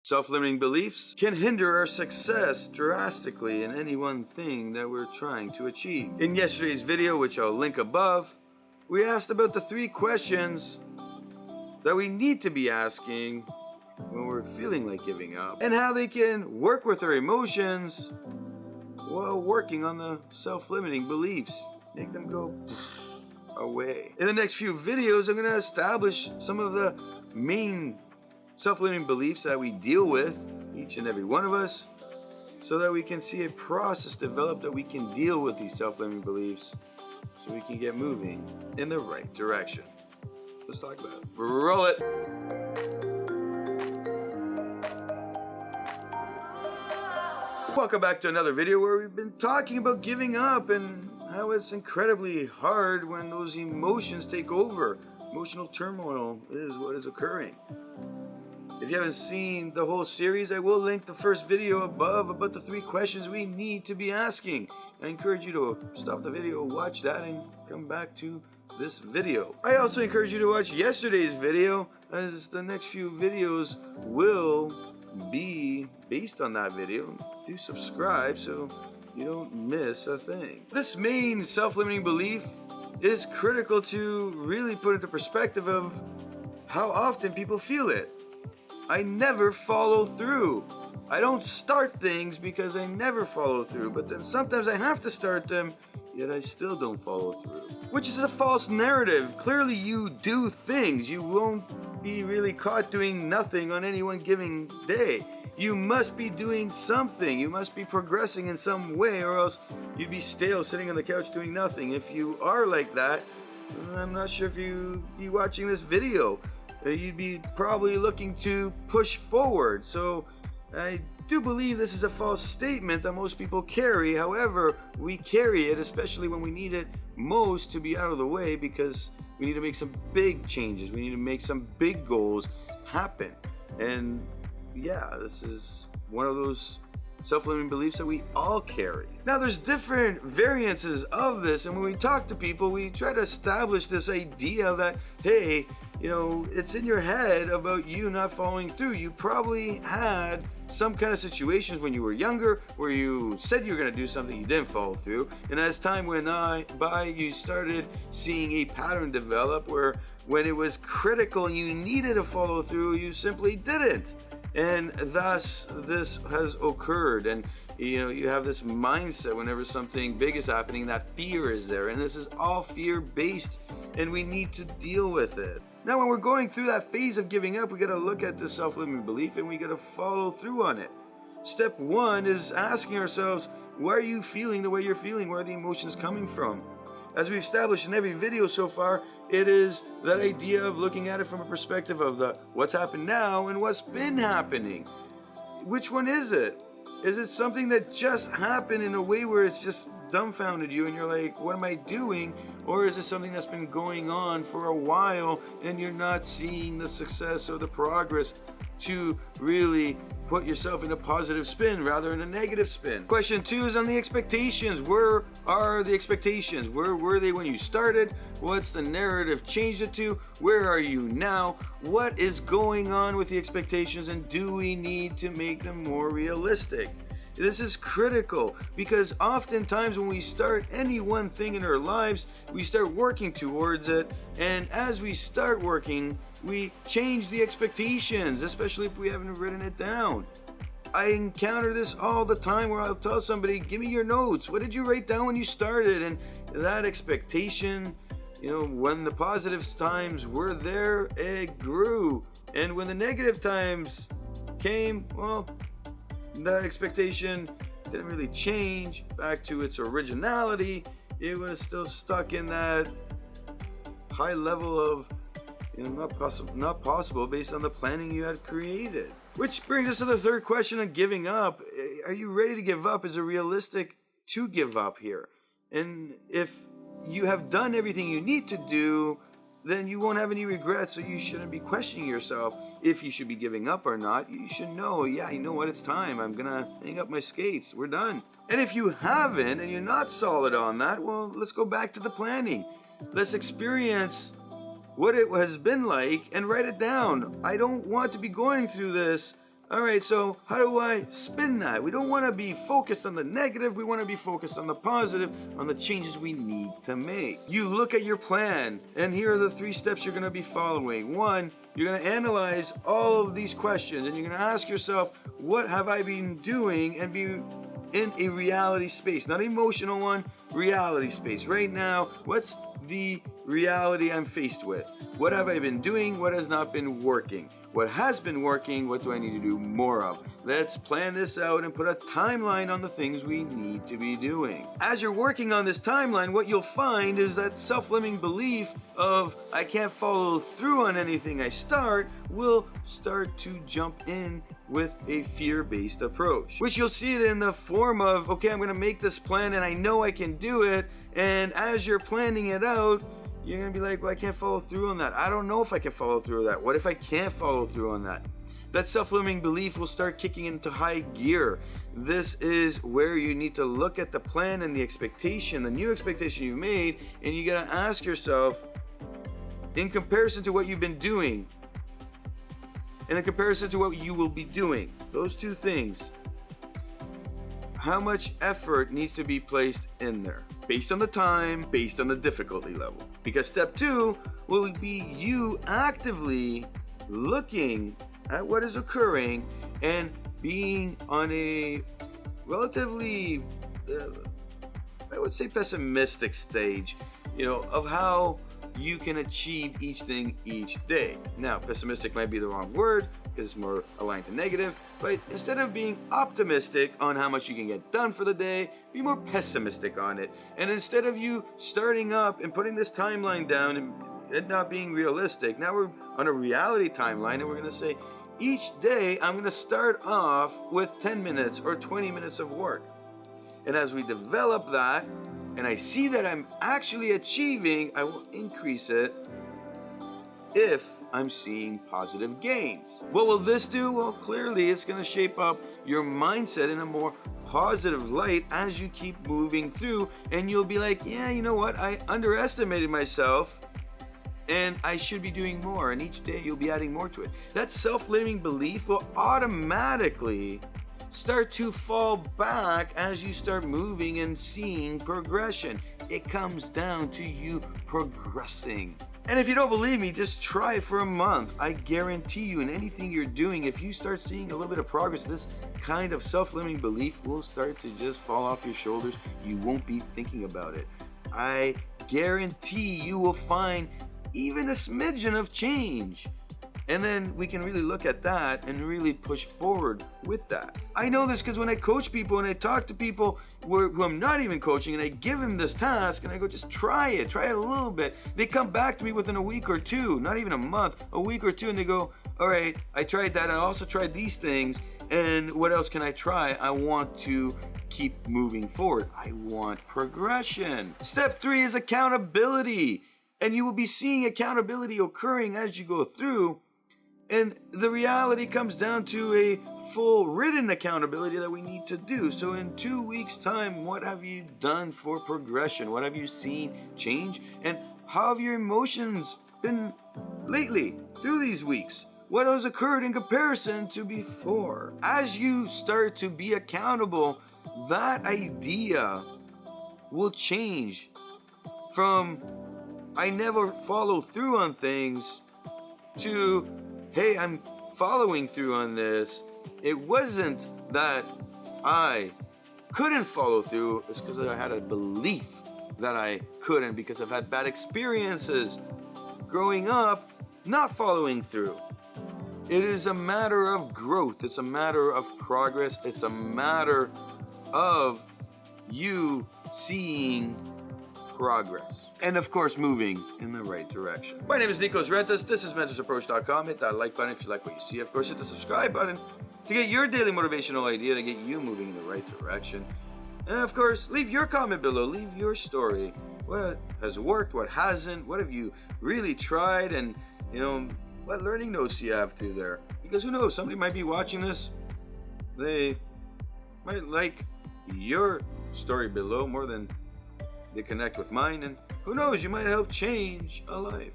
Self-limiting beliefs can hinder our success drastically in any one thing that we're trying to achieve. In yesterday's video, which I'll link above, we asked about the 3 questions that we need to be asking when we're feeling like giving up, and how they can work with our emotions while working on the self-limiting beliefs. Make them go away. In the next few videos, I'm going to establish some of the main self-limiting beliefs that we deal with, each and every one of us, so that we can see a process develop that we can deal with these self-limiting beliefs so we can get moving in the right direction. Let's talk about it. Roll it! Welcome back to another video where we've been talking about giving up and how it's incredibly hard when those emotions take over. Emotional turmoil is what is occurring. If you haven't seen the whole series, I will link the first video above about the 3 questions we need to be asking. I encourage you to stop the video, watch that, and come back to this video. I also encourage you to watch yesterday's video, as the next few videos will be based on that video. Do subscribe so you don't miss a thing. This main self-limiting belief is critical to really put into perspective of how often people feel it. I never follow through. I don't start things because I never follow through, but then sometimes I have to start them, yet I still don't follow through. Which is a false narrative. Clearly you do things. You won't be really caught doing nothing on any one given day. You must be doing something. You must be progressing in some way, or else you'd be stale sitting on the couch doing nothing. If you are like that, I'm not sure if you'd be watching this video. You'd be probably looking to push forward. So I do believe this is a false statement that most people carry. However, we carry it, especially when we need it most, to be out of the way, because we need to make some big changes. We need to make some big goals happen. And yeah, this is one of those self-limiting beliefs that we all carry. Now, there's different variances of this, and when we talk to people, we try to establish this idea that, hey, you know, it's in your head about you not following through. You probably had some kind of situations when you were younger where you said you were going to do something, you didn't follow through, and as time went by, you started seeing a pattern develop where when it was critical and you needed to follow through, you simply didn't. And thus this has occurred, and you know, you have this mindset whenever something big is happening, that fear is there, and this is all fear based, and we need to deal with it. Now, when we're going through that phase of giving up, we got to look at this self-limiting belief and we got to follow through on it. Step 1 is asking ourselves, why are you feeling the way you're feeling? Where are the emotions coming from? As we've established in every video so far, it is that idea of looking at it from a perspective of the what's happened now and what's been happening. Which one is it? Is it something that just happened in a way where it's just dumbfounded you and you're like, what am I doing? Or is it something that's been going on for a while and you're not seeing the success or the progress to really put yourself in a positive spin rather than a negative spin? Question 2 is on the expectations. Where are the expectations? Where were they when you started? What's the narrative changed it to? Where are you now? What is going on with the expectations, and do we need to make them more realistic? This is critical because oftentimes when we start any one thing in our lives, we start working towards it, and as we start working, we change the expectations, especially if we haven't written it down. I encounter this all the time where I'll tell somebody, give me your notes. What did you write down when you started? And that expectation, you know, when the positive times were there, it grew. And when the negative times came, well, the expectation didn't really change back to its originality. It was still stuck in that high level of, you know, not possible based on the planning you had created. Which brings us to the third question on giving up. Are you ready to give up? Is it realistic to give up here? And if you have done everything you need to do, then you won't have any regrets, so you shouldn't be questioning yourself if you should be giving up or not. You should know, yeah, you know what, it's time. I'm gonna hang up my skates. We're done. And if you haven't and you're not solid on that, well, let's go back to the planning. Let's experience what it has been like and write it down. I don't want to be going through this All right, so how do I spin that? We don't want to be focused on the negative. We want to be focused on the positive, on the changes we need to make. You look at your plan, and here are the 3 steps you're going to be following. 1, you're going to analyze all of these questions, and you're going to ask yourself, what have I been doing, and be in a reality space, not an emotional one, reality space. Right now, what's the reality I'm faced with? What have I been doing? What has not been working? What has been working? What do I need to do more of? Let's plan this out and put a timeline on the things we need to be doing. As you're working on this timeline, what you'll find is that self-limiting belief of I can't follow through on anything I start will start to jump in with a fear-based approach, which you'll see it in the form of, okay, I'm going to make this plan and I know I can do it. And as you're planning it out, you're going to be like, well, I can't follow through on that. I don't know if I can follow through on that. What if I can't follow through on that? That self-limiting belief will start kicking into high gear. This is where you need to look at the plan and the expectation, the new expectation you've made, and you got to ask yourself, in comparison to what you've been doing, and in comparison to what you will be doing, those 2 things, how much effort needs to be placed in there? Based on the time, based on the difficulty level. Because step 2 will be you actively looking at what is occurring and being on a relatively, I would say, pessimistic stage, of how you can achieve each thing each day. Now, pessimistic might be the wrong word because it's more aligned to negative, but instead of being optimistic on how much you can get done for the day, be more pessimistic on it. And instead of you starting up and putting this timeline down and it not being realistic, now we're on a reality timeline and we're going to say, each day I'm going to start off with 10 minutes or 20 minutes of work. And as we develop that, and I see that I'm actually achieving, I will increase it if I'm seeing positive gains. What will this do? Well, clearly it's going to shape up your mindset in a more positive light as you keep moving through, and you'll be like, yeah, you know what? I underestimated myself and I should be doing more, and each day you'll be adding more to it. That self-limiting belief will automatically start to fall back as you start moving and seeing progression. It comes down to you progressing. And if you don't believe me, just try it for a month. I guarantee you, in anything you're doing, if you start seeing a little bit of progress, this kind of self-limiting belief will start to just fall off your shoulders. You won't be thinking about it. I guarantee you will find even a smidgen of change. And then we can really look at that and really push forward with that. I know this because when I coach people and I talk to people who I'm not even coaching, and I give them this task and I go, just try it a little bit. They come back to me within a week or 2, not even a month, a week or 2, and they go, all right, I tried that. I also tried these things. And what else can I try? I want to keep moving forward. I want progression. Step 3 is accountability. And you will be seeing accountability occurring as you go through. And the reality comes down to a full written accountability that we need to do. So in 2 weeks' time, what have you done for progression? What have you seen change? And how have your emotions been lately through these weeks? What has occurred in comparison to before? As you start to be accountable, that idea will change from I never follow through on things to hey, I'm following through on this. It wasn't that I couldn't follow through, it's because I had a belief that I couldn't, because I've had bad experiences growing up not following through. It is a matter of growth. It's a matter of progress. It's a matter of you seeing progress. And of course, moving in the right direction. My name is Nikos Rentas. This is mentorsapproach.com. Hit that like button if you like what you see. Of course, hit the subscribe button to get your daily motivational idea to get you moving in the right direction. And of course, leave your comment below. Leave your story. What has worked? What hasn't? What have you really tried? And, what learning notes do you have through there? Because who knows? Somebody might be watching this. They might like your story below more than they connect with mine, and who knows, you might help change a life.